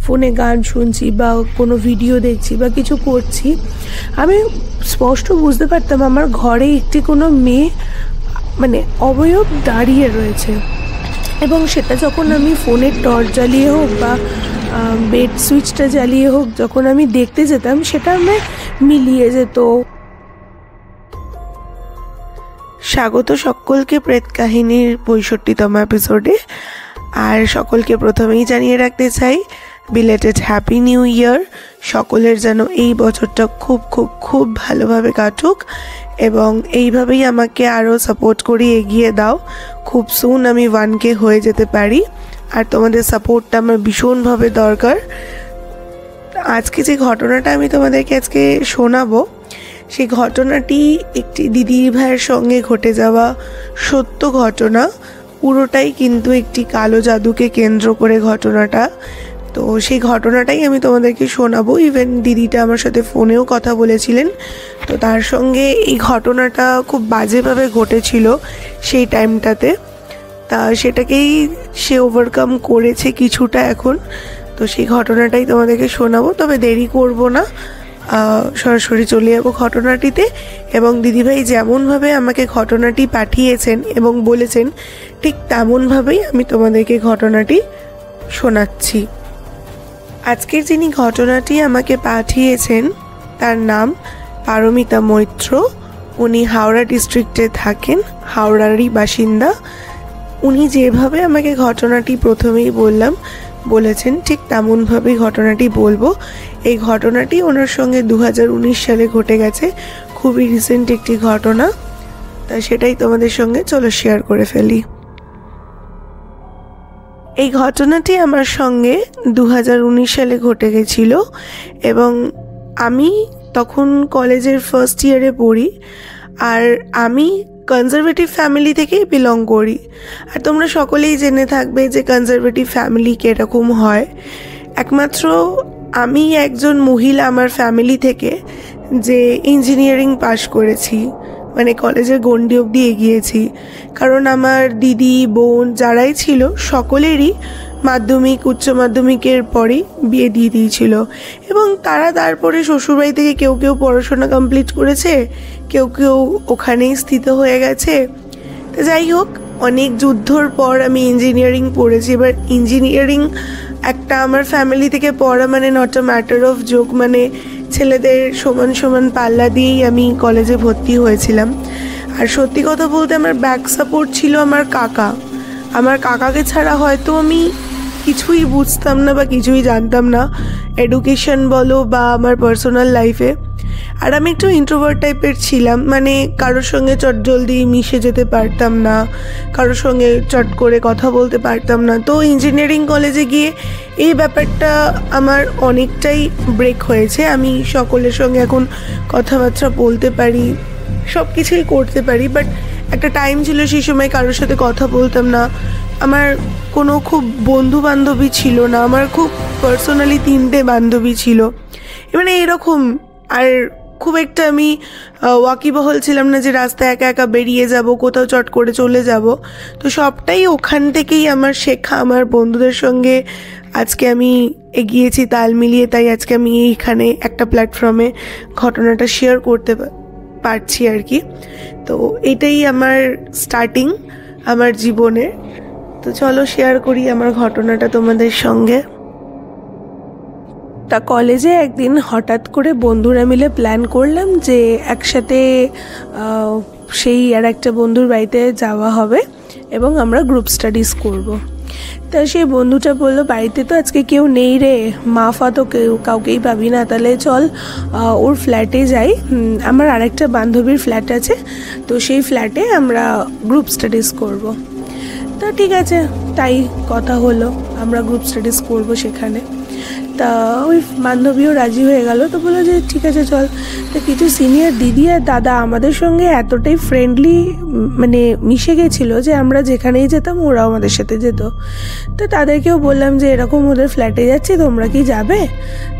ফোনে গান শুনছি বা কোনো ভিডিও দেখছি বা কিছু করছি, আমি স্পষ্ট বুঝতে পারতাম আমার ঘরে একটি কোনো মেয়ে মানে অবয়ব দাঁড়িয়ে রয়েছে। এবং সেটা যখন আমি ফোনের টর্চ জ্বালিয়ে হোক বা বেড সুইচটা জ্বালিয়ে হোক যখন আমি দেখতে যেতাম, সেটা আমার মিলিয়ে যেত। স্বাগত সকলকে প্রেত কাহিনীর 65তম এপিসোডে। আর সকলকে প্রথমেই জানিয়ে রাখতে চাই বিলেটেড হ্যাপি নিউ ইয়ার। সকলের যেন এই বছরটা খুব খুব খুব ভালোভাবে কাটুক এবং এইভাবেই আমাকে আরও সাপোর্ট করে এগিয়ে দাও। খুব সুন আমি 1K হয়ে যেতে পারি, আর তোমাদের সাপোর্টটা আমার ভীষণভাবে দরকার। আজকে যে ঘটনাটা আমি তোমাদেরকে আজকে শোনাবো, সেই ঘটনাটি একটি দিদির ভাইয়ের সঙ্গে ঘটে যাওয়া সত্য ঘটনা। পুরোটাই কিন্তু একটি কালো জাদুকে কেন্দ্র করে ঘটনাটা। তো সেই ঘটনাটাই আমি তোমাদেরকে শোনাবো। ইভেন দিদিটা আমার সাথে ফোনেও কথা বলেছিলেন। তো তার সঙ্গে এই ঘটনাটা খুব বাজেভাবে ঘটেছিল সেই টাইমটাতে, তা সেটাকেই সে ওভারকাম করেছে কিছুটা এখন। তো সেই ঘটনাটাই তোমাদেরকে শোনাবো, তবে দেরি করব না, সরাসরি চলে যাবো ঘটনাটিতে। এবং দিদিভাই যেমনভাবে আমাকে ঘটনাটি পাঠিয়েছেন এবং বলেছেন ঠিক তেমনভাবেই আমি তোমাদেরকে ঘটনাটি শোনাচ্ছি। আজকের যিনি ঘটনাটি আমাকে পাঠিয়েছেন তার নাম পারমিতা মৈত্র। উনি হাওড়া ডিস্ট্রিক্টে থাকেন, হাওড়ারই বাসিন্দা। উনি যেভাবে আমাকে ঘটনাটি প্রথমেই বলেছেন ঠিক তেমনভাবেই ঘটনাটি বলবো। এই ঘটনাটি ওনার সঙ্গে 2019 সালে ঘটে গেছে, খুবই রিসেন্ট একটি ঘটনা। তা সেটাই তোমাদের সঙ্গে চলো শেয়ার করে ফেলি। এই ঘটনাটি আমার সঙ্গে 2019 সালে ঘটে গেছিল এবং আমি তখন কলেজের ফার্স্ট ইয়ারে পড়ি। আর আমি কনজারভেটিভ ফ্যামিলি থেকেই বিলং করি। আর তোমরা সকলেই জেনে থাকবে যে কনজারভেটিভ ফ্যামিলি কীরকম হয়। একমাত্র আমি একজন মহিলা আমার ফ্যামিলি থেকে যে ইঞ্জিনিয়ারিং পাশ করেছি, মানে কলেজের গণ্ডি অবধি এগিয়েছি। কারণ আমার দিদি বোন যারাই ছিল সকলেরই মাধ্যমিক উচ্চ মাধ্যমিকের পরেই বিয়ে দিয়ে দিয়েছিল এবং তারা তারপরে শ্বশুরবাড়ি থেকে কেউ কেউ পড়াশোনা কমপ্লিট করেছে, কেউ কেউ ওখানেই স্থিত হয়ে গেছে। তো যাই হোক, অনেক যুদ্ধর পর আমি ইঞ্জিনিয়ারিং পড়েছি। এবার ইঞ্জিনিয়ারিং একটা আমার ফ্যামিলি থেকে পড়া মানে not a matter of joke, মানে ছেলেদের সমান সমান পাল্লা দিয়েই আমি কলেজে ভর্তি হয়েছিলাম। আর সত্যি কথা বলতে আমার ব্যাক সাপোর্ট ছিল আমার কাকা। আমার কাকাকে ছাড়া হয়তো আমি কিছুই বুঝতাম না বা কিছুই জানতাম না, এডুকেশন বলো বা আমার পার্সোনাল লাইফে। আর আমি একটু ইন্ট্রোভার্ট টাইপের ছিলাম, মানে কারোর সঙ্গে চটজলদি মিশে যেতে পারতাম না, কারোর সঙ্গে চট করে কথা বলতে পারতাম না। তো ইঞ্জিনিয়ারিং কলেজে গিয়ে এই ব্যাপারটা আমার অনেকটাই ব্রেক হয়েছে। আমি সকলের সঙ্গে এখন কথাবার্তা বলতে পারি, সব কিছুই করতে পারি। বাট একটা টাইম ছিল সেই সময় কারোর সাথে কথা বলতাম না। আমার কোনো খুব বন্ধু বান্ধবী ছিল না, আমার খুব পার্সোনালি 3টে বান্ধবী ছিল, মানে এরকম। আর খুব একটা আমি ওয়াকিবহল ছিলাম না যে রাস্তায় একা একা বেরিয়ে যাব, কোথাও চট করে চলে যাব। তো সবটাই ওখান থেকেই আমার শেখা, আমার বন্ধুদের সঙ্গে আজকে আমি এগিয়েছি তাল মিলিয়ে। তাই আজকে আমি এইখানে একটা প্ল্যাটফর্মে ঘটনাটা শেয়ার করতে পারছি আর কি। তো এটাই আমার স্টার্টিং আমার জীবনের। তো চলো শেয়ার করি আমার ঘটনাটা তোমাদের সঙ্গে। তা কলেজে একদিন হঠাৎ করে বন্ধুরা মিলে প্ল্যান করলাম যে একসাথে সেই আর একটা বন্ধুর বাড়িতে যাওয়া হবে এবং আমরা গ্রুপ স্টাডিজ করব। তা সেই বন্ধুটা বললো, বাড়িতে তো আজকে কেউ নেই রে, মাফা তো কাউকেই পাবি না, তাহলে চল ওর ফ্ল্যাটে যাই। আমার আরেকটা বান্ধবীর ফ্ল্যাট আছে, তো সেই ফ্ল্যাটে আমরা গ্রুপ স্টাডিজ করব। তা ঠিক আছে, তাই কথা হলো, আমরা গ্রুপ স্টাডিজ করব সেখানে। তা ওই বান্ধবীও রাজি হয়ে গেল। তো বললো যে ঠিক আছে চল। তো কিছু সিনিয়র দিদি আর দাদা আমাদের সঙ্গে এতটাই ফ্রেন্ডলি মানে মিশে গেছিলো যে আমরা যেখানেই যেতাম ওরাও আমাদের সাথে যেত। তো তাদেরকেও বললাম যে এরকম ওদের ফ্ল্যাটে যাচ্ছি, তোমরা কি যাবে?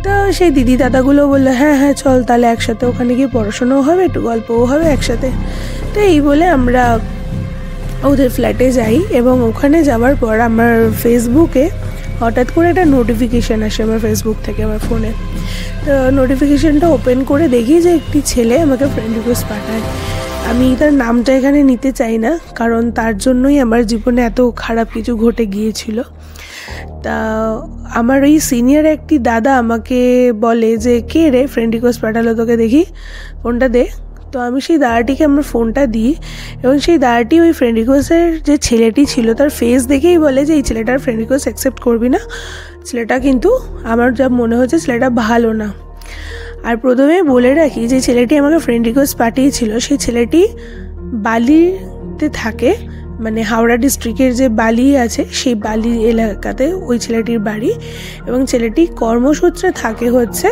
তো সেই দিদি দাদাগুলো বললো হ্যাঁ হ্যাঁ চল, তাহলে একসাথে ওখানে গিয়ে পড়াশোনাও হবে, একটু গল্পও হবে একসাথে। তো এই বলে আমরা ওদের ফ্ল্যাটে যাই এবং ওখানে যাওয়ার পর আমার ফেসবুকে হঠাৎ করে একটা নোটিফিকেশান আসে আমার ফেসবুক থেকে আমার ফোনে। তো নোটিফিকেশানটা ওপেন করে দেখি যে একটি ছেলে আমাকে ফ্রেন্ড রিকোয়েস্ট পাঠায়। আমি তার নামটা এখানে নিতে চাই না, কারণ তার জন্যই আমার জীবনে এত খারাপ কিছু ঘটে গিয়েছিল। তা আমার ওই সিনিয়র একটি দাদা আমাকে বলে যে, কে রে ফ্রেন্ড রিকোয়েস্ট পাঠালো তোকে, দেখি ফোনটা দে। তো আমি সেই দাদাটিকে আমার ফোনটা দিই এবং সেই দাদাটি ওই ফ্রেন্ড রিকোয়েস্টের যে ছেলেটি ছিল তার ফেস দেখেই বলে যে এই ছেলেটার ফ্রেন্ড রিকোয়েস্ট অ্যাকসেপ্ট করবি না, ছেলেটা কিন্তু আমার যা মনে হচ্ছে ছেলেটা ভালো না। আর প্রথমে বলে রাখি যে ছেলেটি আমাকে ফ্রেন্ড রিকোয়েস্ট পাঠিয়েছিল সেই ছেলেটি বালিতে থাকে, মানে হাওড়া ডিস্ট্রিক্টের যে বালি আছে সেই বালি এলাকাতে ওই ছেলেটির বাড়ি, এবং ছেলেটি কর্মসূত্রে থাকে হচ্ছে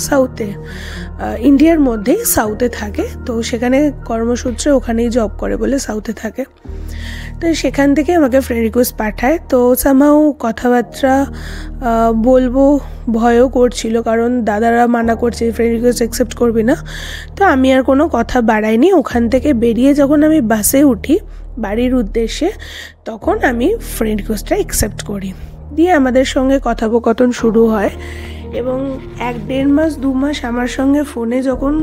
সাউথে, ইন্ডিয়ার মধ্যেই সাউথে থাকে। তো সেখানে কর্মসূত্রে ওখানেই জব করে বলে সাউথে থাকে। তো সেখান থেকে আমাকে ফ্রেন্ড রিকোয়েস্ট পাঠায়। তো সামহাও কথাবার্তা বলবো ভয়ও করছিল, কারণ দাদারা মানা করছে ফ্রেন্ড রিকোয়েস্ট অ্যাকসেপ্ট করবি না। তো আমি আর কোনো কথা বাড়াইনি। ওখান থেকে বেরিয়ে যখন আমি বাসে উঠি বাড়ির উদ্দেশ্যে, তখন আমি ফ্রেন্ড রিকোয়েস্টটা অ্যাকসেপ্ট করি। দিয়ে আমাদের সঙ্গে কথোপকথন শুরু হয় এবং 1-1.5 মাস 2 মাস আমার সঙ্গে ফোনে যখন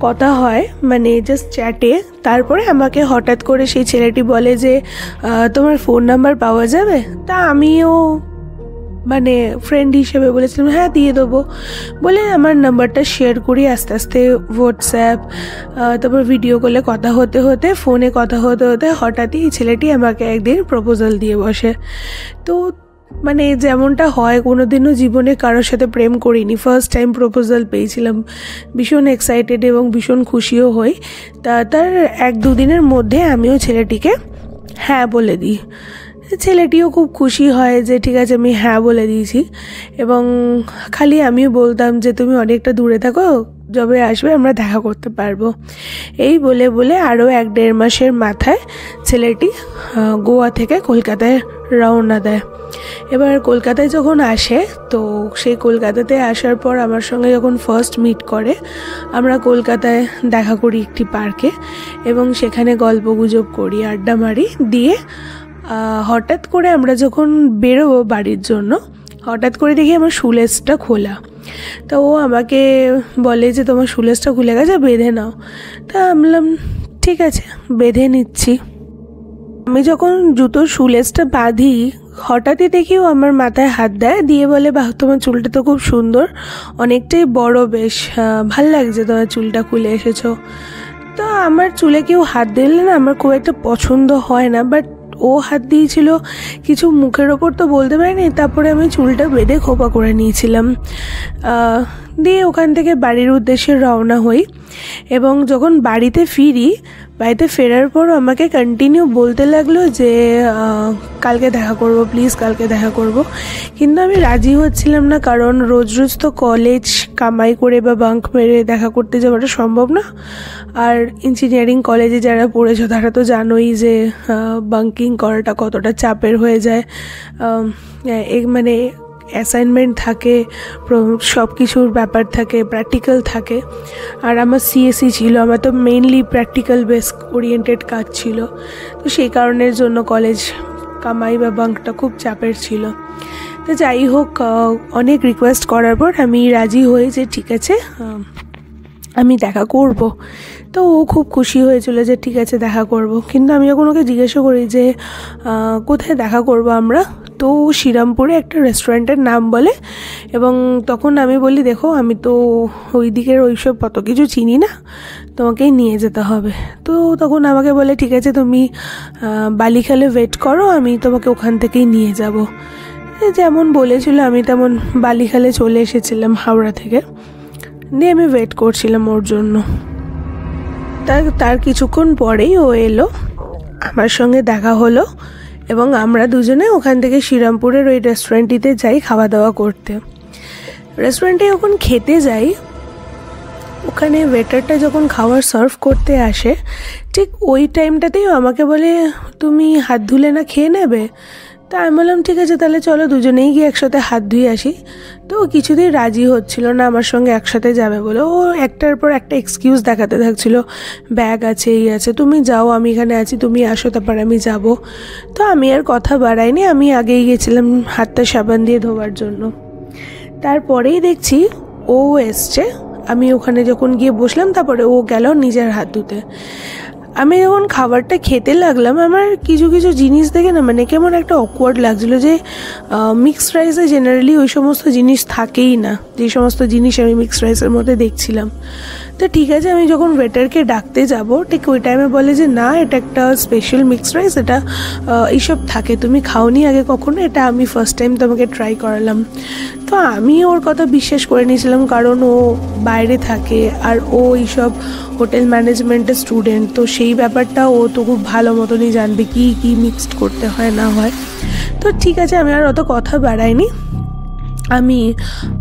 কথা হয়, মানে জাস্ট চ্যাটে, তারপরে আমাকে হঠাৎ করে সেই ছেলেটি বলে যে তোমার ফোন নাম্বার পাওয়া যাবে। তা আমিও মানে ফ্রেন্ড হিসেবে বলেছিলাম হ্যাঁ দিয়ে দেবো বলে আমার নাম্বারটা শেয়ার করি। আস্তে আস্তে হোয়াটসঅ্যাপ, তারপর ভিডিও কলে কথা হতে হতে, ফোনে কথা হতে হতে হঠাৎই এই ছেলেটি আমাকে একদিন প্রপোজাল দিয়ে বসে। তো মানে যেমনটা হয়, কোনোদিনও জীবনে কারোর সাথে প্রেম করিনি, ফার্স্ট টাইম প্রপোজাল পেয়েছিলাম, ভীষণ এক্সাইটেড এবং ভীষণ খুশিও হই। তার 1-2 দিনের মধ্যে আমিও ছেলেটিকে হ্যাঁ বলে দিই। ছেলেটিও খুব খুশি হয় যে ঠিক আছে আমি হ্যাঁ বলে দিয়েছি, এবং খালি আমিও বলতাম যে তুমি অনেকটা দূরে থাকো, যবে আসবে আমরা দেখা করতে পারবো। এই বলে বলে আরও 1-1.5 মাসের মাথায় ছেলেটি গোয়া থেকে কলকাতায় রওনা দেয়। এবার কলকাতায় যখন আসে, তো সেই কলকাতাতে আসার পর আমার সঙ্গে যখন ফার্স্ট মিট করে, আমরা কলকাতায় দেখা করি একটি পার্কে এবং সেখানে গল্পগুজব করি, আড্ডা মারি। দিয়ে হঠাৎ করে আমরা যখন বেরোবো বাড়ির জন্য, হঠাৎ করে দেখি আমার শুলেসটা খোলা। তো ও আমাকে বলে যে তোমার শুলেসটা খুলে গেছে, বেঁধে নাও। তা আমি বললাম ঠিক আছে বেঁধে নিচ্ছি। আমি যখন জুতোর শুলেসটা বাঁধি, হঠাৎই দেখি ও আমার মাথায় হাত দেয়, দিয়ে বলে বাহ তোমার চুলটা তো খুব সুন্দর, অনেকটাই বড়, বেশ ভাল লাগছে তোমার চুলটা খুলে এসেছো। তো আমার চুলে কেউ হাত দিলে না আমার খুব একটা পছন্দ হয় না, বাট ও হাত দিয়েছিল, কিছু মুখের ওপর তো বলতে পারিনি। তারপরে আমি চুলটা বেঁধে খোপা করে নিয়েছিলাম। দিয়ে ওখান থেকে বাড়ির উদ্দেশ্যে রওনা হই এবং যখন বাড়িতে ফিরি, বাড়িতে ফেরার পর আমাকে কন্টিনিউ বলতে লাগলো যে কালকে দেখা করব, প্লিজ কালকে দেখা করব। কিন্তু আমি রাজি হচ্ছিলাম না, কারণ রোজ রোজ তো কলেজ কামাই করে বা বাঙ্ক মেরে দেখা করতে যাওয়াটা সম্ভব না। আর ইঞ্জিনিয়ারিং কলেজে যারা পড়েছো তারা তো জানোই যে বাঙ্কিং করাটা কতটা চাপের হয়ে যায়। মানে অ্যাসাইনমেন্ট থাকে, সব কিছুর ব্যাপার থাকে, প্র্যাকটিক্যাল থাকে। আর আমার সিএসসি ছিল, আমার তো মেইনলি প্র্যাকটিক্যাল বেস ওরিয়েন্টেড কাজ ছিল। তো সেই কারণের জন্য কলেজ কামাই বা বাঙ্কটা খুব চাপের ছিল। তো যাই হোক, অনেক রিকোয়েস্ট করার পর আমি রাজি হই যে ঠিক আছে আমি দেখা করব। তো ও খুব খুশি হয়েছিল যে ঠিক আছে দেখা করব। কিন্তু আমি যখন ওকে জিজ্ঞাসা করি যে কোথায় দেখা করব আমরা, তো শ্রীরামপুরে একটা রেস্টুরেন্টের নাম বলে। এবং তখন আমি বলি দেখো আমি তো ওই দিকের ওইসব কত কিছু চিনি না, তোমাকেই নিয়ে যেতে হবে। তো তখন আমাকে বলে ঠিক আছে তুমি বালিখালে ওয়েট করো, আমি তোমাকে ওখান থেকেই নিয়ে যাব। যেমন বলেছিল আমি তেমন বালিখালে চলে এসেছিলাম হাওড়া থেকে। দিয়ে আমি ওয়েট করছিলাম ওর জন্য। তার কিছুক্ষণ পরেই ও এলো, আমার সঙ্গে দেখা হলো এবং আমরা দুজনে ওখান থেকে শ্রীরামপুরের ওই রেস্টুরেন্টটিতে যাই খাওয়া দাওয়া করতে। রেস্টুরেন্টে যখন খেতে যাই, ওখানে ওয়েটারটা যখন খাবার সার্ভ করতে আসে, ঠিক ওই টাইমটাতেই আমাকে বলে তুমি হাত ধুলে না খেয়ে নেবে। তো আমি বললাম ঠিক আছে তাহলে চলো দুজনেই গিয়ে একসাথে হাত ধুয়ে আসি। তো ও কিছুতেই রাজি হচ্ছিল না আমার সঙ্গে একসাথে যাবে বলে, ও একটার পর একটা এক্সকিউজ দেখাতে থাকছিল, ব্যাগ আছে এই আছে, তুমি যাও আমি এখানে আছি, তুমি আসো তারপর আমি যাব। তো আমি আর কথা বাড়াইনি, আমি আগেই গেছিলাম হাতটা সাবান দিয়ে ধোয়ার জন্য। তারপরেই দেখছি ও এসছে, আমি ওখানে যখন গিয়ে বসলাম তারপরে ও গেল নিজের হাত ধুতে। আমি যখন খাবারটা খেতে লাগলাম আমার কিছু কিছু জিনিস দেখে না মানে কেমন একটা অকওয়ার্ড লাগছিলো, যে মিক্সড রাইসে জেনারেলি ওই সমস্ত জিনিস থাকেই না, যে সমস্ত জিনিস আমি মিক্সড রাইসের মধ্যে দেখছিলাম। তো ঠিক আছে, আমি যখন ওয়েটারকে ডাকতে যাব ঠিক ওই টাইমে বলে যে না এটা একটা স্পেশাল মিক্সড রাইস, এটা এইসব থাকে, তুমি খাওনি আগে কখনো, এটা আমি ফার্স্ট টাইম তোমাকে ট্রাই করালাম। তো আমি ওর কথা বিশ্বাস করে নিয়েছিলাম, কারণ ও বাইরে থাকে আর ও এইসব হোটেল ম্যানেজমেন্টের স্টুডেন্ট, তো সেই ব্যাপারটা ও তো খুব ভালো মতনই জানবে কি কি মিক্সড করতে হয় না হয়। তো ঠিক আছে, আমি আর অত কথা বাড়াইনি, আমি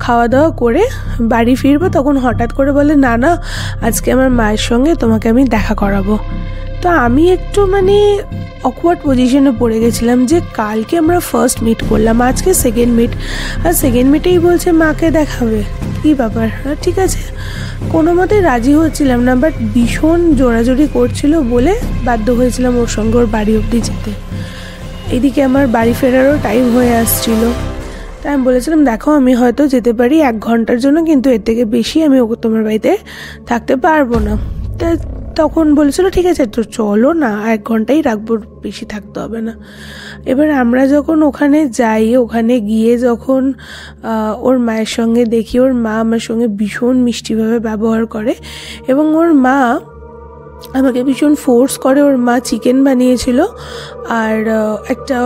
খাওয়া দাওয়া করে বাড়ি ফিরবো, তখন হঠাৎ করে বলে না না আজকে আমার মায়ের সঙ্গে তোমাকে আমি দেখা করাবো। তো আমি একটু মানে অকওয়ার্ড পজিশনে পড়ে গেছিলাম, যে কালকে আমরা ফার্স্ট মিট করলাম, আজকে সেকেন্ড মিট, আর সেকেন্ড মিটেই বলছে মাকে দেখাবে, কী ব্যাপার। ঠিক আছে, কোনো মতে রাজি হচ্ছিলাম না, বাট ভীষণ জোরাজোরি করছিল বলে বাধ্য হয়েছিলাম ওর সঙ্গে ওর বাড়ি অবধি যেতে। এদিকে আমার বাড়ি ফেরারও টাইম হয়ে আসছিলো। তাই আমি বলেছিলাম দেখো আমি হয়তো যেতে পারি 1 ঘন্টার জন্য, কিন্তু এর থেকে বেশি আমি তোমার বাড়িতে থাকতে পারবো না। তা তখন বলেছিল ঠিক আছে তো চলো না, 1 ঘন্টাই রাখবো, বেশি থাকতে হবে না। এবার আমরা যখন ওখানে যাই, ওখানে গিয়ে যখন ওর মায়ের সঙ্গে দেখি, ওর মা আমার সঙ্গে ভীষণ মিষ্টিভাবে ব্যবহার করে, এবং ওর মা আমাকে ভীষণ ফোর্স করে। ওর মা চিকেন বানিয়েছিল আর একটা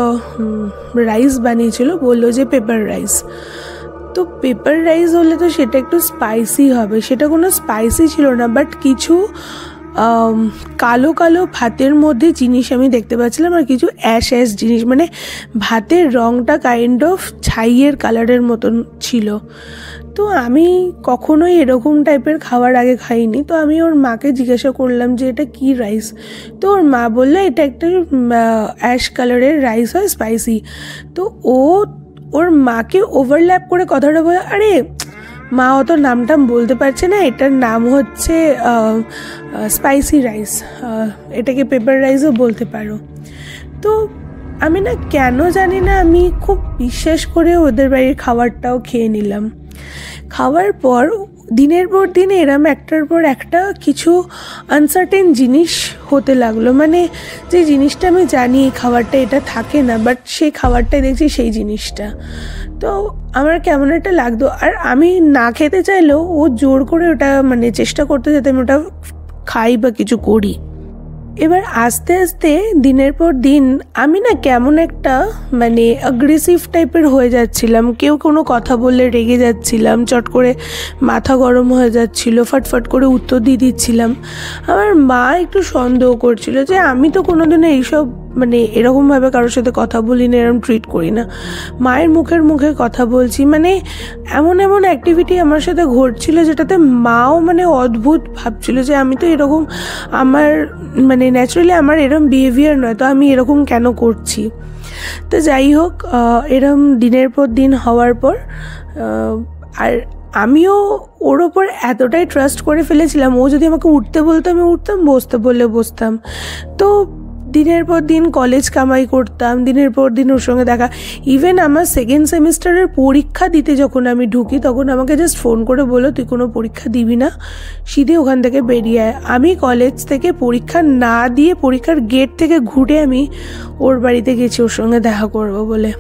রাইস বানিয়েছিল, বললো যে পেপার রাইস। তো পেপার রাইস হলে তো সেটা একটু স্পাইসি হবে, সেটা কোনো স্পাইসি ছিল না, বাট কিছু কালো কালো ভাতের মধ্যে জিনিস আমি দেখতে পাচ্ছিলাম, আর কিছু অ্যাশ অ্যাশ জিনিস, মানে ভাতের রঙটা কাইন্ড অফ ছাইয়ের কালারের মতন ছিল। তো আমি কখনোই এরকম টাইপের খাবার আগে খাইনি। তো আমি ওর মাকে জিজ্ঞাসা করলাম যে এটা কী রাইস। তো ওর মা বললো এটা একটা অ্যাশ কালারের রাইস হয়, স্পাইসি। তো ওর মাকে ওভারল্যাপ করে কথাটা বলে, আরে মা অত নামটা বলতে পারছে না, এটার নাম হচ্ছে স্পাইসি রাইস, এটাকে পেপার রাইসও বলতে পারো। তো আমি না কেন জানি না আমি খুব বিশ্বাস করে ওদের বাড়ির খাবারটাও খেয়ে নিলাম। খাওয়ার পর দিনের পর দিন এরম একটার পর একটা কিছু আনসার্টেন জিনিস হতে লাগলো, মানে যে জিনিসটা আমি জানি এই খাবারটা এটা থাকে না, বাট সেই খাবারটাই দেখছি সেই জিনিসটা। তো আমার কেমন একটা লাগতো, আর আমি না খেতে চাইলেও ও জোর করে ওটা মানে চেষ্টা করতে যাতে আমি ওটা খাই বা কিছু করি। এবার আস্তে আস্তে দিনের পর দিন আমি না কেমন একটা মানে অ্যাগ্রেসিভ টাইপের হয়ে যাচ্ছিলাম, কেউ কোনো কথা বললে রেগে যাচ্ছিলাম, চট করে মাথা গরম হয়ে যাচ্ছিল, ফটফট করে উত্তর দিয়ে দিচ্ছিলাম। আমার মা একটু সন্দেহ করছিল যে আমি তো কোনোদিনও এইসব মানে এরকমভাবে কারোর সাথে কথা বলি না, এরকম ট্রিট করি না, মায়ের মুখের মুখে কথা বলছি, মানে এমন এমন অ্যাক্টিভিটি আমার সাথে ঘটছিল যেটাতে মাও মানে অদ্ভুত ভাবছিল যে আমি তো এরকম, আমার মানে ন্যাচারালি আমার এরকম বিহেভিয়ার নয়, তো আমি এরকম কেন করছি। তো যাই হোক, এরম দিনের পর দিন হওয়ার পর আর আমিও ওর ওপর এতটাই ট্রাস্ট করে ফেলেছিলাম, ও যদি আমাকে উঠতে বলতো আমি উঠতাম, বসতে বললে বসতাম। তো দিনের পর দিন কলেজ কামাই করতাম, দিনের পর দিন ওর সঙ্গে দেখা। ইভেন আমার সেকেন্ড সেমিস্টারের পরীক্ষা দিতে যখন আমি ঢুকি তখন আমাকে জাস্ট ফোন করে বলো তুই কোনো পরীক্ষা দিবি না, সিধে ওখান থেকে বেরিয়ে আয়। আমি কলেজ থেকে পরীক্ষা না দিয়ে পরীক্ষার গেট থেকে ঘুরে আমি ওর বাড়িতে গেছি ওর সঙ্গে দেখা করবো বলে।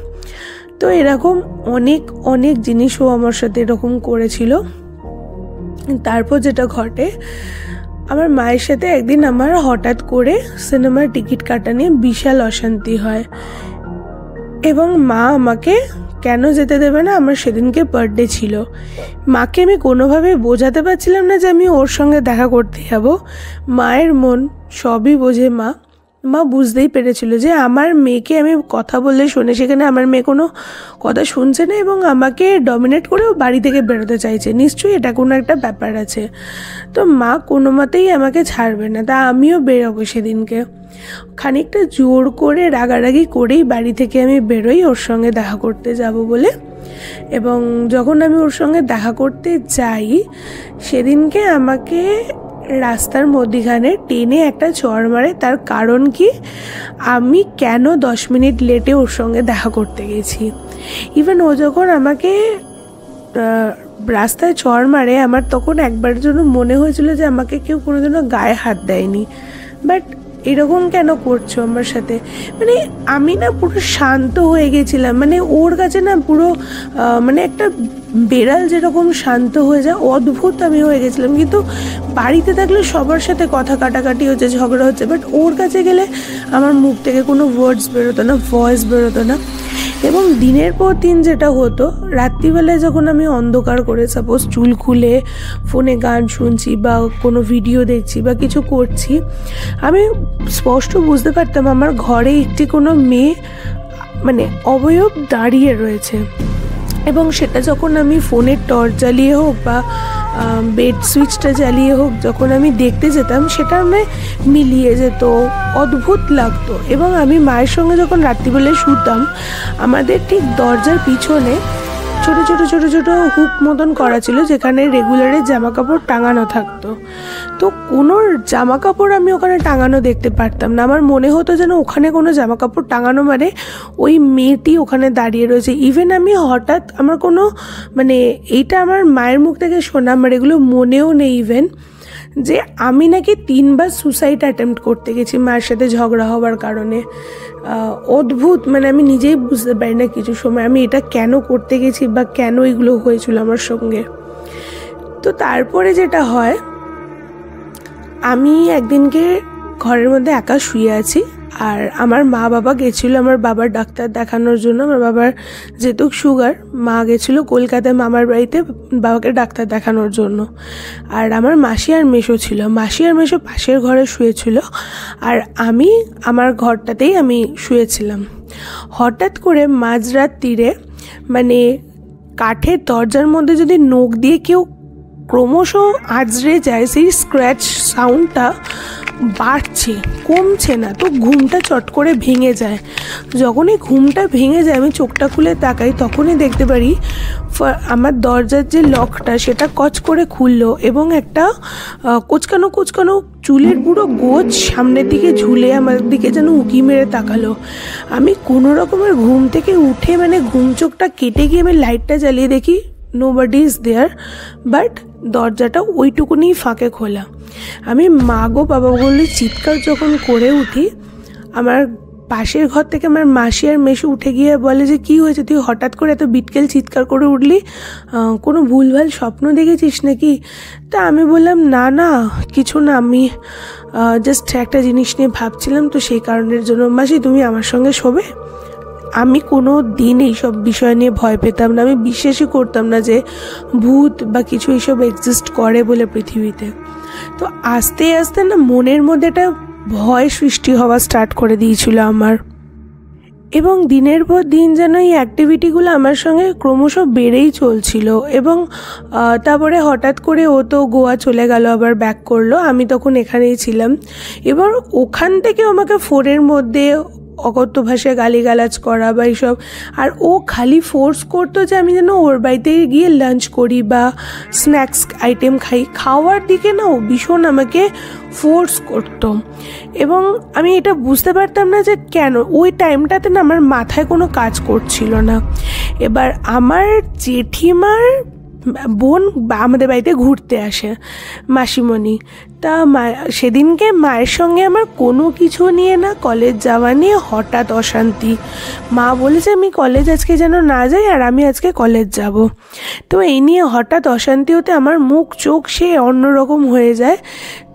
তো এরকম অনেক অনেক জিনিসও আমার সাথে এরকম করেছিল। তারপর যেটা ঘটে, আমার মায়ের সাথে একদিন আমার হঠাৎ করে সিনেমার টিকিট কাটা নিয়ে বিশাল অশান্তি হয়, এবং মা আমাকে কেন যেতে দেবে না, আমার সেদিনকে বার্থডে ছিল। মাকে আমি কোনোভাবে বোঝাতে পারছিলাম না যে আমি ওর সঙ্গে দেখা করতে যাব। মায়ের মন সবই বোঝে মা, মা বুঝতেই পেরেছিল যে আমার মেয়েকে আমি কথা বললে শোনে, সেখানে আমার মেয়ে কোনো কথা শুনছে না এবং আমাকে ডমিনেট করেও বাড়ি থেকে বেরোতে চাইছে, নিশ্চয়ই এটা কোনো একটা ব্যাপার আছে। তো মা কোনো মতেই আমাকে ছাড়বে না, তা আমিও বেরোবো সেদিনকে। খানিকটা জোর করে রাগারাগি করেই বাড়ি থেকে আমি বেরোই ওর সঙ্গে দেখা করতে যাব বলে। এবং যখন আমি ওর সঙ্গে দেখা করতে যাই সেদিনকে আমাকে রাস্তার মধ্যিখানে টেনে একটা চড় মারে। তার কারণ কি, আমি কেন 10 মিনিট লেটে ওর সঙ্গে দেখা করতে গেছি। ইভেন ও যখন আমাকে রাস্তায় চড় মারে, আমার তখন একবারের জন্য মনে হয়েছিল যে আমাকে কেউ কোনোদিনও গায়ে হাত দেয়নি, বাট এরকম কেন করছো আমার সাথে। মানে আমি না পুরো শান্ত হয়ে গেছিলাম, মানে ওর কাছে না পুরো মানে একটা বেড়াল যেরকম শান্ত হয়ে যায় অদ্ভুত আমি হয়ে গেছিলাম। কিন্তু বাড়িতে থাকলে সবার সাথে কথা কাটাকাটি হচ্ছে, ঝগড়া হচ্ছে, বাট ওর কাছে গেলে আমার মুখ থেকে কোনো ওয়ার্ডস বেরোতো না, ভয়েস বেরোতো না। এবং দিনের পর দিন যেটা হতো, রাত্রিবেলায় যখন আমি অন্ধকার করে সাপোজ চুল খুলে ফোনে গান শুনছি বা কোনো ভিডিও দেখছি বা কিছু করছি, আমি স্পষ্ট বুঝতে পারতাম আমার ঘরে একটি কোনো মেয়ে মানে অবয়ব দাঁড়িয়ে রয়েছে। এবং সেটা যখন আমি ফোনের টর্চ জ্বালিয়ে হোক বা বেড সুইচটা জ্বালিয়ে হোক যখন আমি দেখতে যেতাম, সেটা আমি মিলিয়ে যেত, অদ্ভুত লাগতো। এবং আমি মায়ের সঙ্গে যখন রাত্রিবেলায় শুতাম, আমাদের ঠিক দরজার পিছনে ছোটো ছোটো ছোটো ছোটো হুক মতন করা ছিল যেখানে রেগুলারের জামা কাপড় টাঙানো থাকতো। তো কোনো জামা কাপড় আমি ওখানে টাঙানো দেখতে পারতাম না। আমার মনে হতো যেন ওখানে কোনো জামা কাপড় টাঙানো মানে ওই মেয়েটি ওখানে দাঁড়িয়ে রয়েছে। ইভেন আমি হঠাৎ আমার কোনো মানে এইটা আমার মায়ের মুখ থেকে শোনা, আমার এগুলো মনেও নেই ইভেন, যে আমি নাকি 3 বার সুসাইড অ্যাটেম্প্ট করতে গেছি মায়ের সাথে ঝগড়া হওয়ার কারণে। অদ্ভুত, মানে আমি নিজেই বুঝতে পারি না কিছু সময় আমি এটা কেন করতে গেছি বা কেন এগুলো হয়েছিল আমার সঙ্গে। তো তারপরে যেটা হয়, আমি একদিনকে ঘরের মধ্যে একা শুয়ে আছি, আর আমার মা বাবা গেছিলো আমার বাবার ডাক্তার দেখানোর জন্য। আমার বাবার যেহেতু সুগার, মা গেছিলো কলকাতায় মামার বাড়িতে বাবাকে ডাক্তার দেখানোর জন্য। আর আমার মাসি আর মেসো ছিল, মাসি আর মেসো পাশের ঘরে শুয়েছিল আর আমি আমার ঘরটাতেই আমি শুয়েছিলাম। হঠাৎ করে মাঝরাত্রিরে মানে কাঠের দরজার মধ্যে যদি নখ দিয়ে কেউ ক্রমশ আঁচড়ে যায়, সেই স্ক্র্যাচ সাউন্ডটা বাড়ছে, কমছে না। তো ঘুমটা চট করে ভেঙে যায়। যখনই ঘুমটা ভেঙে যায় আমি চোখটা খুলে তাকাই, তখনই দেখতে পারি আমার দরজার যে লকটা সেটা কচ করে খুললো এবং একটা কোচকানো কোচকানো চুলের পুরো গোছ সামনের দিকে ঝুলে আমার দিকে যেন উঁকি মেরে তাকালো। আমি কোনো রকমের ঘুম থেকে উঠে মানে ঘুম চোখটা কেটে গিয়ে আমি লাইটটা জ্বালিয়ে দেখি নোবডি ইজ দেয়ার, বাট দরজাটা ওইটুকুনি ফাঁকে খোলা। আমি মা গো বাবা বলে চিৎকার যখন করে উঠি, আমার পাশের ঘর থেকে আমার মাসি আর মেসো উঠে গিয়ে বলে যে কী হয়েছে, তুই হঠাৎ করে এত বিটকেল চিৎকার করে উঠলি, কোনো ভুলভাল স্বপ্ন দেখেছিস নাকি? তা আমি বললাম না না কিছু না, আমি জাস্ট একটা জিনিস নিয়ে ভাবছিলাম, তো সেই কারণের জন্য। মাসি তুমি আমার সঙ্গে শোবে? আমি কোনো দিন এইসব বিষয় নিয়ে ভয় পেতাম না, আমি বিশ্বাসই করতাম না যে ভূত বা কিছু এইসব এক্সিস্ট করে বলে পৃথিবীতে। তো আস্তে আস্তে না মনের মধ্যে একটা ভয় সৃষ্টি হওয়া স্টার্ট করে দিয়েছিল আমার। এবং দিনের পর দিন যেন এই অ্যাক্টিভিটিগুলো আমার সঙ্গে ক্রমশ বেড়েই চলছিল। এবং তারপরে হঠাৎ করে ও তো গোয়া চলে গেল, আবার ব্যাক করলো, আমি তখন এখানেই ছিলাম। এবার ওখান থেকে আমাকে ফোনের মধ্যে অকথ্য ভাষায় গালিগালাজ করা বা এইসব, আর ও খালি ফোর্স করতো যে আমি যেন ওর বাড়িতে গিয়ে লাঞ্চ করি বা স্ন্যাক্স আইটেম খাই। খাওয়ার দিকে না ও ভীষণ আমাকে ফোর্স করতো এবং আমি এটা বুঝতে পারতাম না যে কেন। ওই টাইমটাতে না আমার মাথায় কোনো কাজ করছিল না। এবার আমার জেঠিমার বোন আমাদের বাড়িতে ঘুরতে আসে, মাসিমণি। তা সেদিনকে মায়ের সঙ্গে আমার কোনো কিছু নিয়ে না, কলেজ যাওয়া নিয়ে হঠাৎ অশান্তি। মা বলেছে আমি কলেজ আজকে যেন না যাই, আর আমি আজকে কলেজ যাব। তো এই নিয়ে হঠাৎ অশান্তি হতে আমার মুখ চোখ সে অন্যরকম হয়ে যায়।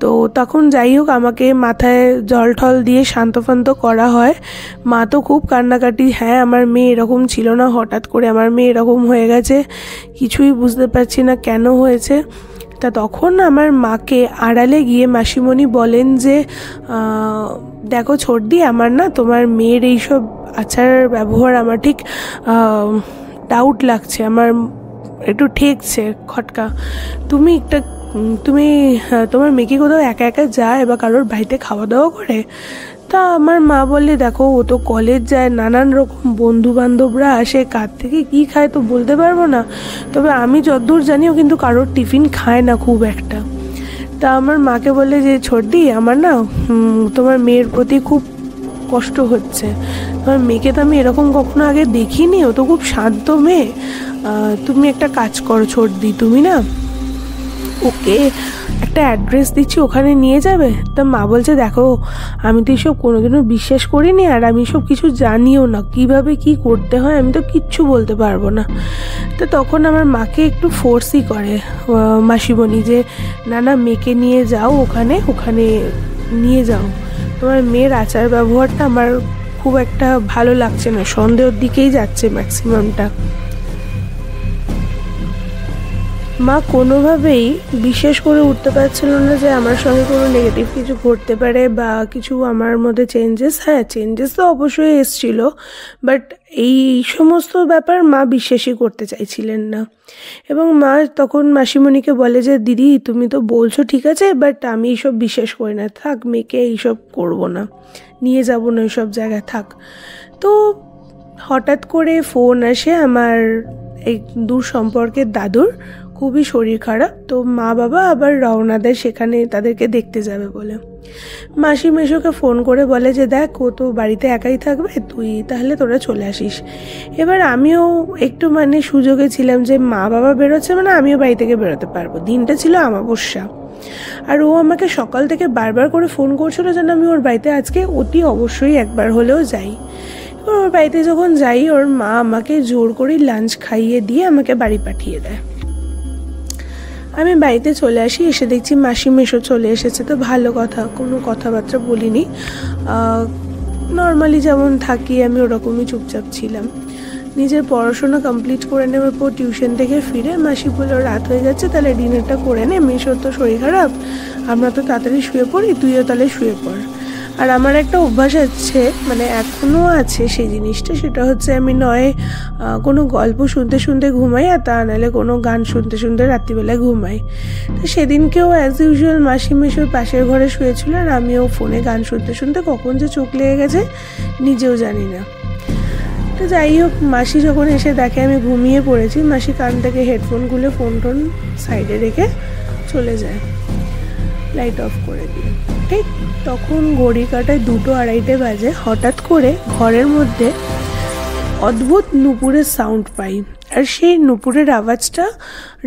তো তখন যাই হোক আমাকে মাথায় জল ঠল দিয়ে শান্তফান্ত করা হয়। মা তো খুব কান্নাকাটি, হ্যাঁ আমার মেয়ে এরকম ছিল না, হঠাৎ করে আমার মেয়ে এরকম হয়ে গেছে, কিছুই বুঝতে পারছি না কেন হয়েছে। তা তখন আমার মাকে আড়ালে গিয়ে মাসিমণি বলেন যে দেখো ছোটদি, আমার না তোমার মেয়ের এইসব আচার ব্যবহার আমার ঠিক ডাউট লাগছে, আমার একটু ঠেকছে খটকা। তুমি তোমার মেয়ে কি কোথাও একা একা যায় বা কারোর বাড়িতে খাওয়া দাওয়া করে? তা আমার মা বললে দেখো ও তো কলেজ যায়, নানান রকম বন্ধু বান্ধবরা আসে, কার থেকে কী খায় তো বলতে পারবো না, তবে আমি যতদূর জানি ও কিন্তু কারোর টিফিন খায় না খুব একটা। তা আমার মাকে বললে যে ছোটদি, আমার না তোমার মেয়ের প্রতি খুব কষ্ট হচ্ছে, তোমার মেয়েকে তো আমি এরকম কখনো আগে দেখিনি, ও তো খুব শান্ত মেয়ে, তুমি একটা কাজ করো ছোটদি, তুমি না ওকে একটা অ্যাড্রেস দিচ্ছি, ওখানে নিয়ে যাবে। তা মা বলছে দেখো আমি তো এইসব কোনোদিনও বিশ্বাস করিনি, আর আমি সব কিছু জানিও না, কিভাবে কি করতে হয় আমি তো কিচ্ছু বলতে পারবো না। তো তখন আমার মাকে একটু ফোর্সই করে মাসিমণি যে না না মেয়েকে নিয়ে যাও, ওখানে নিয়ে যাও, তোমার মেয়ের আচার ব্যবহারটা আমার খুব একটা ভালো লাগছে না, সন্দেহের দিকেই যাচ্ছে ম্যাক্সিমামটা। মা কোনোভাবেই বিশ্বাস করে উঠতে পারছিল না যে আমার সঙ্গে কোনো নেগেটিভ কিছু ঘটতে পারে বা কিছু আমার মধ্যে চেঞ্জেস তো অবশ্যই এসছিল, বাট এই সমস্ত ব্যাপার মা বিশ্বাসই করতে চাইছিলেন না। এবং মা তখন মাসিমণিকে বলে যে দিদি তুমি তো বলছো ঠিক আছে, বাট আমি এইসব বিশ্বাস করি না, থাক মেয়েকে এইসব করবো না, নিয়ে যাবো না এইসব জায়গায়, থাক। তো হঠাৎ করে ফোন আসে আমার এই দূর সম্পর্কের দাদুর, খুবই শরীর খারাপ, তো মা বাবা আবার রওনা দেয় সেখানে তাদেরকে দেখতে যাবে বলে। মাসি মেশোকে ফোন করে বলে যে দেখ ও তো বাড়িতে একাই থাকবে, তুই তাহলে তোরা চলে আসিস। এবার আমিও একটু সুযোগে ছিলাম যে মা বাবা বেরোচ্ছে আমিও বাড়ি থেকে বেরোতে পারবো, দিনটা ছিল আমাবস্যা। আর ও আমাকে সকাল থেকে বারবার করে ফোন করছিল যেন আমি ওর বাড়িতে আজকে অতি অবশ্যই একবার হলেও যাই। এবার ওর বাড়িতে যখন যাই ওর মা আমাকে জোর করে লাঞ্চ খাইয়ে দিয়ে আমাকে বাড়ি পাঠিয়ে দেয়। আমি বাড়িতে চলে আসি, এসে দেখছি মাসি মেশো চলে এসেছে, তো ভালো কথা, কোনো কথাবার্তা বলিনি, নর্মালি যেমন থাকি আমি ওরকমই চুপচাপ ছিলাম। নিজের পড়াশোনা কমপ্লিট করে নেওয়ার পর টিউশন থেকে ফিরে মাসি বলল রাত হয়ে যাচ্ছে, তাহলে ডিনারটা করে নে, মেশোর তো শরীর খারাপ, আমরা তো তাড়াতাড়ি শুয়ে পড়ি, তুইও তাহলে শুয়ে পড়। আর আমার একটা অভ্যাস আছে, এখনও আছে সেই জিনিসটা, সেটা হচ্ছে আমি নয় কোনো গল্প শুনতে শুনতে ঘুমাই, আর তা নাহলে কোনো গান শুনতে শুনতে রাত্রিবেলায় ঘুমাই। তো সেদিনকেও অ্যাজ ইউজুয়াল মাসি মেশোর পাশের ঘরে শুয়েছিল, আর আমিও ফোনে গান শুনতে শুনতে কখন যে চোখ লেগে গেছে নিজেও জানি না। তো যাই হোক, মাসি যখন এসে দেখে আমি ঘুমিয়ে পড়েছি, মাসি কান থেকে হেডফোন খুলে ফোন সাইডে রেখে চলে যায় লাইট অফ করে দিয়ে। ঠিক তখন ঘড়ি কাটায় 2-2:30 বাজে। হঠাৎ করে ঘরের মধ্যে অদ্ভুত নুপুরের সাউন্ড পাই, আর সেই নুপুরের আওয়াজটা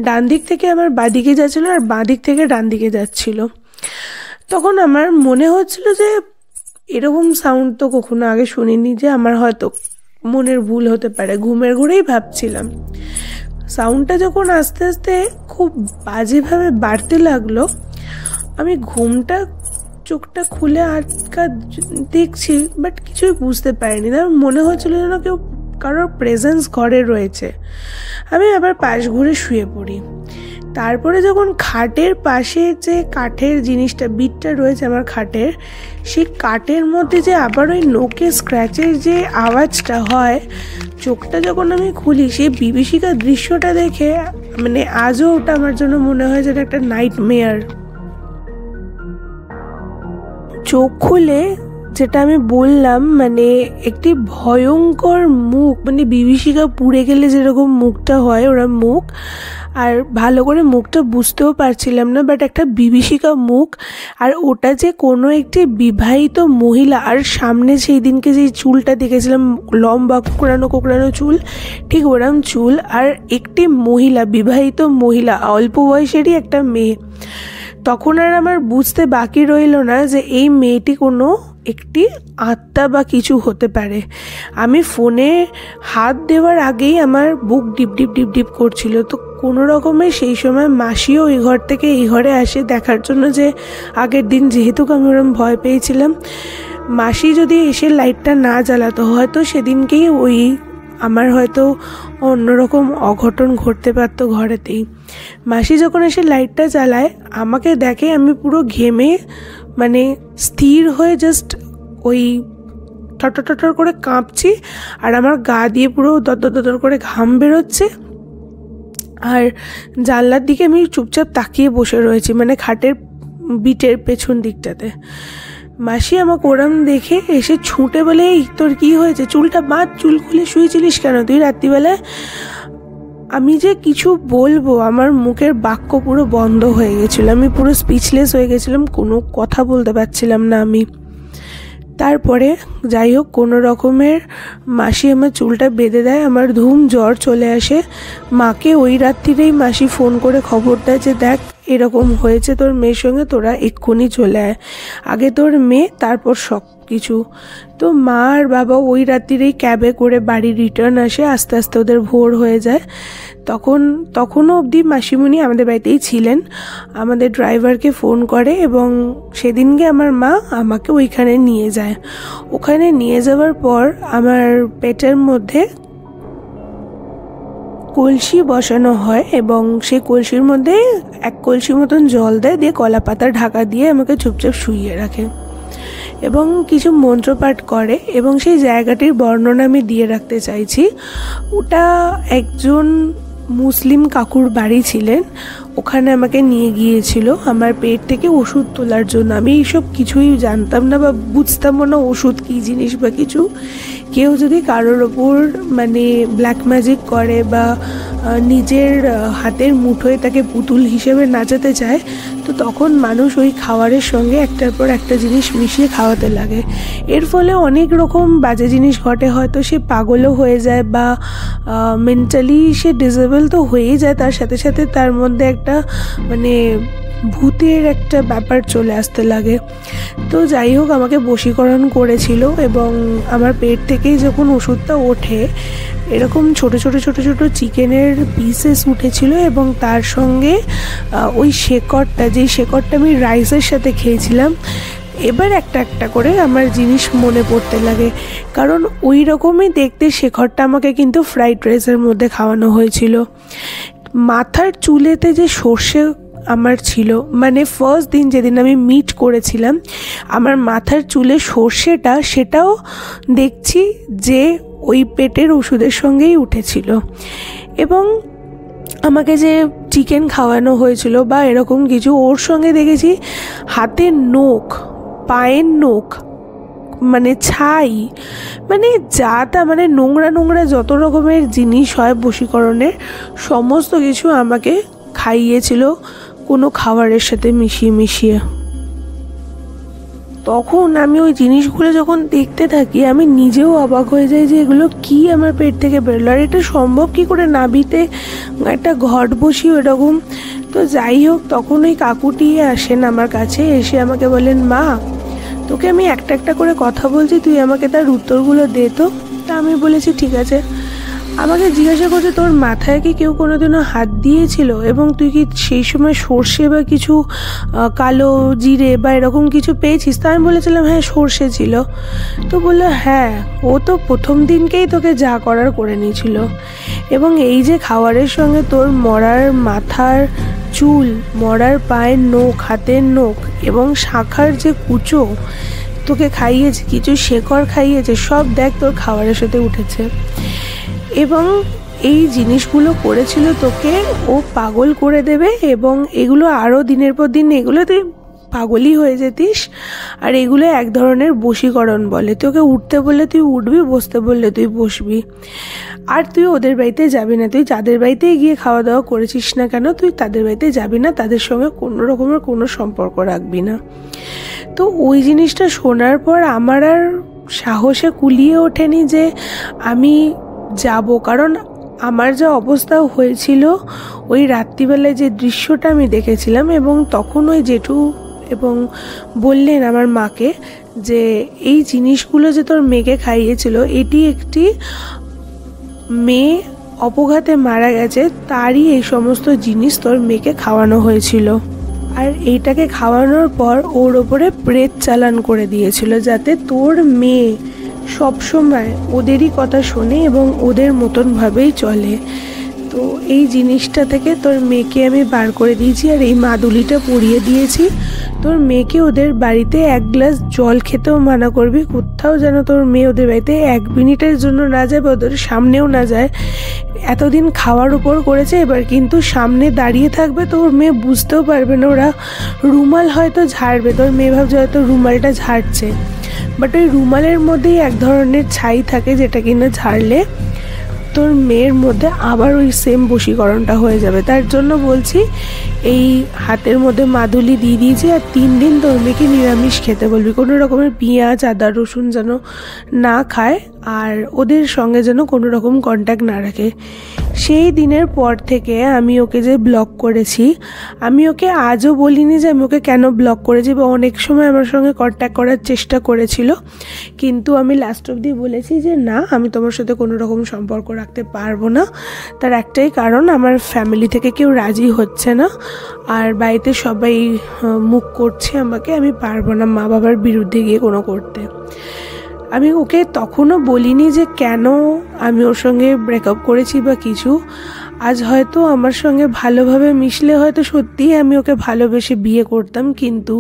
ডান দিক থেকে আমার বাঁদিকে যাচ্ছিলো আর বাঁ দিক থেকে ডান দিকে যাচ্ছিল। তখন আমার মনে হচ্ছিল যে এরকম সাউন্ড তো কখনো আগে শুনিনি, যে আমার হয়তো মনের ভুল হতে পারে, ঘুমের ঘোরেই ভাবছিলাম। সাউন্ডটা যখন আস্তে আস্তে খুব বাজেভাবে বাড়তে লাগলো, আমি চোখটা খুলে দেখছি, বাট কিছুই বুঝতে পারিনি। তার মনে হচ্ছিল যেন কারোর প্রেজেন্স ঘরে রয়েছে। আমি আবার পাশ ঘুরে শুয়ে পড়ি। তারপরে যখন খাটের পাশে যে কাঠের জিনিসটা বিটটা রয়েছে আমার খাটের, সেই কাঠের মধ্যে যে আবার ওই নোকে স্ক্র্যাচের যে আওয়াজটা হয়, চোখটা যখন আমি খুলি সেই বিভীষিকার দৃশ্যটা দেখে আজও ওটা আমার জন্য মনে হয় যেন একটা নাইটমেয়ার। চোখ খুলে যেটা আমি বললাম, একটি ভয়ঙ্কর মুখ, বিভীষিকা পুড়ে গেলে যেরকম মুখটা হয় ওরা মুখ, আর ভালো করে মুখটা বুঝতেও পারছিলাম না, বাট একটা বিভীষিকা মুখ, আর ওটা যে কোনো একটি বিবাহিত মহিলা। আর সামনে সেই দিনকে যে চুলটা দেখেছিলাম লম্বা কোকড়ানো চুল, ঠিক ওরম চুল, আর একটি মহিলা, বিবাহিত মহিলা, অল্প বয়সেরই একটা মেয়ে। তখন আর আমার বুঝতে বাকি রইল না যে এই মেয়েটি কোনো একটি আত্মা বা কিছু হতে পারে। আমি ফোনে হাত দেওয়ার আগেই আমার বুক ডিপ ডিপ ডিপ ডিপ করছিল। তো কোনো রকমে সেই সময় মাসিও ওই ঘর থেকে এই ঘরে আসে দেখার জন্য, যে আগের দিন যেহেতু আমি ওরকম ভয় পেয়েছিলাম, মাসি যদি এসে লাইটটা না জ্বালাতো হয়তো সেদিনকেই ওই আমার হয়তো অন্যরকম অঘটন ঘটতে পারতো ঘরেতেই। মাসি যখন এসে লাইটটা জ্বালায়, আমাকে দেখে আমি পুরো ঘেমে মানে স্থির হয়ে জাস্ট ওই টটর টটর করে কাঁপছি, আর আমার গা দিয়ে পুরো দরদর দরদর করে ঘাম বেরোচ্ছে। আর জানলার দিকে আমি চুপচাপ তাকিয়ে বসে রয়েছি, মানে খাটের বিটের পেছন দিকটাতে। মাসি আমাকে ওরম দেখে এসে ছুটে বলে, এই তোর কি হয়েছে, চুলটা বাঁধ, চুল খুলে শুয়েছিলিস কেন তুই রাত্রিবেলায়? আমি যে কিছু বলবো, আমার মুখের বাক্য পুরো বন্ধ হয়ে গেছিলো, আমি পুরো স্পিচলেস হয়ে গেছিলাম, কোনো কথা বলতে পারছিলাম না আমি। তারপরে যাই হোক, কোনো রকমের মাসি আমার চুলটা বেঁধে দেয়, আমার ধুম জ্বর চলে আসে। মাকে ওই রাত্রিরেই মাসি ফোন করে খবর দেয় যে দেখ এরকম হয়েছে তোর মেয়ের সঙ্গে, তোরা এক্ষুনি চলে আয়, আগে তোর মেয়ে তারপর সব কিছু। তো মা আর বাবা ওই রাত্রিরেই ক্যাবে করে বাড়ি রিটার্ন আসে, আস্তে আস্তে ওদের ভোর হয়ে যায়। তখনও অবধি মাসিমণি আমাদের বাড়িতেই ছিলেন। আমাদের ড্রাইভারকে ফোন করে এবং সেদিনকে আমার মা আমাকে ওইখানে নিয়ে যায়। ওখানে নিয়ে যাওয়ার পর আমার পেটের মধ্যে কলসি বসানো হয় এবং সেই কলসির মধ্যে 1 কলসি মতন জল দেয়, দিয়ে কলা পাতার ঢাকা দিয়ে আমাকে চুপচাপ শুইয়ে রাখে এবং কিছু মন্ত্রপাঠ করে। এবং সেই জায়গাটির বর্ণনা আমি দিয়ে রাখতে চাইছি। ওটা একজন মুসলিম কাকুর বাড়ি ছিলেন, ওখানে আমাকে নিয়ে গিয়েছিল আমার পেট থেকে ওষুধ তোলার জন্য। আমি এইসব কিছুই জানতাম না বা বুঝতামও না ওষুধ কী জিনিস বা কিছু। কেউ যদি কারোর ওপর মানে ব্ল্যাক ম্যাজিক করে বা নিজের হাতের মুঠোয় তাকে পুতুল হিসেবে নাচাতে চায়, তো তখন মানুষ ওই খাবারের সঙ্গে একটার পর একটা জিনিস মিশিয়ে খাওয়াতে লাগে। এর ফলে অনেক রকম বাজে জিনিস ঘটে, হয়তো সে পাগলও হয়ে যায় বা মেন্টালি সে ডিসেবল তো হয়েই যায়, তার সাথে সাথে তার মধ্যে একটা মানে ভূতের একটা ব্যাপার চলে আসতে লাগে। তো যাই হোক, আমাকে বশীকরণ করেছিল এবং আমার পেট থেকেই যখন ওষুধটা ওঠে, এরকম ছোট ছোট ছোট ছোট চিকেনের পিসেস উঠেছিল এবং তার সঙ্গে ওই শেকড়টা, যেই শেকড়টা আমি রাইসের সাথে খেয়েছিলাম। এবার একটা একটা করে আমার জিনিস মনে পড়তে লাগে, কারণ ওই রকমই দেখতে শেকড়টা আমাকে কিন্তু ফ্রাইড রাইসের মধ্যে খাওয়ানো হয়েছিল। মাথার চুলেতে যে সর্ষে আমার ছিল, মানে ফার্স্ট দিন যেদিন আমি মিট করেছিলাম, আমার মাথার চুলে সর্ষেটা, সেটাও দেখছি যে ওই পেটের ওষুধের সঙ্গেই উঠেছিল। এবং আমাকে যে চিকেন খাওয়ানো হয়েছিল বা এরকম কিছু, ওর সঙ্গে দেখেছি হাতের নখ, পায়ের নখ, মানে ছাই, মানে যা তা, মানে নোংরা নোংরা যত রকমের জিনিস হয় বশীকরণের, সমস্ত কিছু আমাকে খাইয়েছিল কোনো খাবারের সাথে মিশিয়ে মিশিয়ে। তখন আমি ওই জিনিসগুলো যখন দেখতে থাকি, আমি নিজেও অবাক হয়ে যাই যে এগুলো কি আমার পেট থেকে বেরোলো, আর এটা সম্ভব কী করে, নাভিতে একটা ঘট বসিয়ে এরকম। তো যাই হোক, তখন ওই কাকুটি আসেন আমার কাছে, এসে আমাকে বলেন, মা তোকে আমি একটা একটা করে কথা বলছি, তুই আমাকে তার উত্তরগুলো দে তো। তা আমি বলেছি ঠিক আছে। আমাকে জিজ্ঞাসা করছে, তোর মাথায় কি কেউ কোনোদিনও হাত দিয়েছিল এবং তুই কি সেই সময় সর্ষে বা কিছু কালো জিরে বা এরকম কিছু পেয়েছিস? তা আমি বলেছিলাম হ্যাঁ সর্ষে ছিল। তো বললো হ্যাঁ, ও তো প্রথম দিনকেই তোকে যা করার করে নিয়েছিল, এবং এই যে খাবারের সঙ্গে তোর মরার মাথার চুল, মরার পায়ের নখ, হাতের নখ এবং শাখার যে কুচো তোকে খাইয়েছে, কিছু শেকড় খাইয়েছে, সব দেখ তোর খাবারের সাথে উঠেছে। এবং এই জিনিসগুলো করেছিল তোকে ও পাগল করে দেবে, এবং এগুলো আরও দিনের পর দিন এগুলো তুই পাগলই হয়ে যেতিস। আর এগুলো এক ধরনের বশীকরণ বলে, তোকে উঠতে বললে তুই উঠবি, বসতে বললে তুই বসবি, আর তুই ওদের বাড়িতে যাবি না, তুই যাদের বাড়িতেই গিয়ে খাওয়া দাওয়া করেছিস না কেন, তুই তাদের বাড়িতে যাবি না, তাদের সঙ্গে কোনো রকমের কোনো সম্পর্ক রাখবি না। তো ওই জিনিসটা শোনার পর আমার আর সাহসে কুলিয়ে ওঠেনি যে আমি যাব, কারণ আমার যা অবস্থা হয়েছিল ওই রাত্রিবেলায় যে দৃশ্যটা আমি দেখেছিলাম, এবং তখন ওই জেঠু এবং বললেন আমার মাকে যে এই জিনিসগুলো যে তোর মেয়েকে খাইয়েছিল, এটি একটি মেয়ে অপঘাতে মারা গেছে, তারই এই সমস্ত জিনিস তোর মেয়েকে খাওয়ানো হয়েছিল। আর এইটাকে খাওয়ানোর পর ওর ওপরে প্রেত চালান করে দিয়েছিল, যাতে তোর মেয়ে সব সময় ওদেরই কথা শোনে এবং ওদের মতনভাবেই চলে। তো এই জিনিসটা থেকে তোর মেয়েকে আমি বার করে দিয়েছি আর এই মাদুলিটা পরিয়ে দিয়েছি। তোর মেয়েকে ওদের বাড়িতে এক গ্লাস জল খেতেও মানা করবি, কোথাও যেন তোর মেয়ে ওদের বাড়িতে 1 মিনিটের জন্য না যায় বা ওদের সামনেও না যায়। এতদিন খাওয়ার উপর করেছে, এবার কিন্তু সামনে দাঁড়িয়ে থাকবে তো ওর মেয়ে বুঝতেও পারবে না। ওরা রুমাল হয়তো ঝাড়বে, তোর মেয়ে ভাবছে হয়তো রুমালটা ঝাড়ছে, বাট ওই রুমালের মধ্যেই এক ধরনের ছাই থাকে যেটা কিনা ঝাড়লে তোর মেয়ের মধ্যে আবার ওই সেম বশীকরণটা হয়ে যাবে। তার জন্য বলছি এই হাতের মধ্যে মাদুলি দিয়ে দিয়েছি আর 3 দিন তোর মেয়েকে নিরামিষ খেতে বলবি, কোনো রকমের পেঁয়াজ আদা রসুন যেন না খায় আর ওদের সঙ্গে যেন কোনো রকম কন্ট্যাক্ট না রাখে। সেই দিনের পর থেকে আমি ওকে যে ব্লক করেছি, আমি ওকে আজও বলিনি যে আমি ওকে কেন ব্লক করেছি, বা অনেক সময় আমার সঙ্গে কন্ট্যাক্ট করার চেষ্টা করেছিল, কিন্তু আমি লাস্ট অবধি বলেছি যে না, আমি তোমার সাথে কোনো রকম সম্পর্ক রাখতে পারবো না। তার একটাই কারণ, আমার ফ্যামিলি থেকে কেউ রাজি হচ্ছে না আর বাড়িতে সবাই মুখ করছে আমাকে, আমি পারবো না মা বাবার বিরুদ্ধে গিয়ে কোনো করতে। আমি ওকে তখনও বলিনি যে কেন আমি ওর সঙ্গে ব্রেকআপ করেছি বা কিছু। আজ হয়তো আমার সঙ্গে ভালোভাবে মিশলে হয়তো সত্যিই আমি ওকে ভালোবেসে বিয়ে করতাম, কিন্তু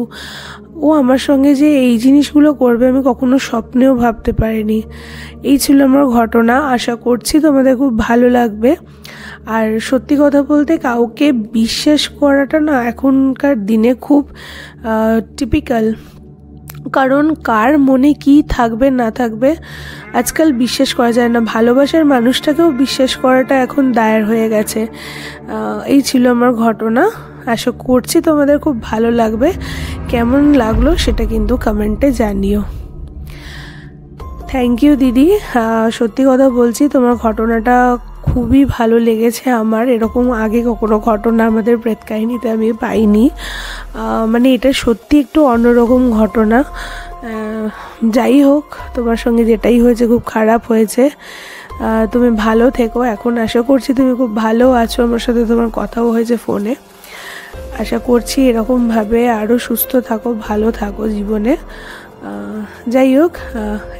ও আমার সঙ্গে যে এই জিনিসগুলো করবে আমি কখনো স্বপ্নেও ভাবতে পারিনি। এই ছিল আমার ঘটনা। আশা করছি তোমাদের খুব ভালো লাগবে। আর সত্যি কথা বলতে কাউকে বিশ্বাস করাটা না এখনকার দিনে খুব টিপিক্যাল, কারণ কার মনে কি থাকবে না থাকবে আজকাল বিশ্বাস করা যায় না। ভালোবাসার মানুষটাকেও বিশ্বাস করাটা এখন দায়ের হয়ে গেছে। এই ছিল আমার ঘটনা। আশা করছি তোমাদের খুব ভালো লাগবে। কেমন লাগলো সেটা কিন্তু কমেন্টে জানিও। থ্যাংক ইউ দিদি। সত্যি কথা বলছি, তোমার ঘটনাটা খুবই ভালো লেগেছে আমার। এরকম আগে কখনো ঘটনা আমাদের প্রেত কাহিনীতে আমি পাইনি। মানে এটা সত্যি একটু অন্যরকম ঘটনা। যাই হোক, তোমার সঙ্গে যেটাই হয়েছে খুব খারাপ হয়েছে। তুমি ভালো থেকো। এখন আশা করছি তুমি খুব ভালো আছো, আমার সাথে তোমার কথাও হয়েছে ফোনে। আশা করছি এরকমভাবে আরও সুস্থ থাকো, ভালো থাকো জীবনে। যাই হোক,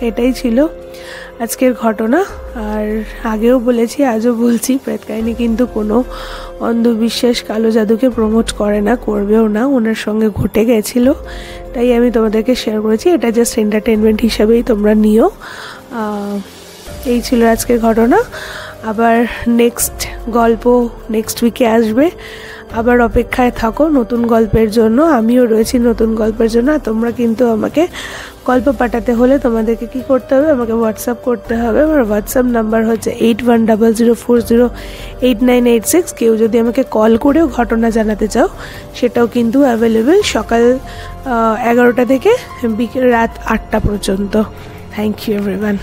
এটাই ছিল আজকের ঘটনা। আর আগেও বলেছি, আজও বলছি, প্রেত কাহিনী কিন্তু কোনো অন্ধবিশ্বাস কালো জাদুকে প্রমোট করে না, করবেও না। ওনার সঙ্গে ঘটে গেছিলো, তাই আমি তোমাদেরকে শেয়ার করেছি। এটা জাস্ট এন্টারটেনমেন্ট হিসাবেই তোমরা নিও। এই ছিল আজকের ঘটনা। আবার নেক্সট গল্প নেক্সট উইকে আসবে। আবার অপেক্ষায় থাকো নতুন গল্পের জন্য। আমিও রয়েছি নতুন গল্পের জন্য। তোমরা কিন্তু আমাকে গল্প পাঠাতে হলে তোমাদেরকে কি করতে হবে, আমাকে হোয়াটসঅ্যাপ করতে হবে। আমার হোয়াটসঅ্যাপ নাম্বার হচ্ছে 8100408986। কেউ যদি আমাকে কল করেও ঘটনা জানাতে চাও সেটাও কিন্তু অ্যাভেলেবেল, সকাল 11টা থেকে রাত 8টা পর্যন্ত। Thank you everyone.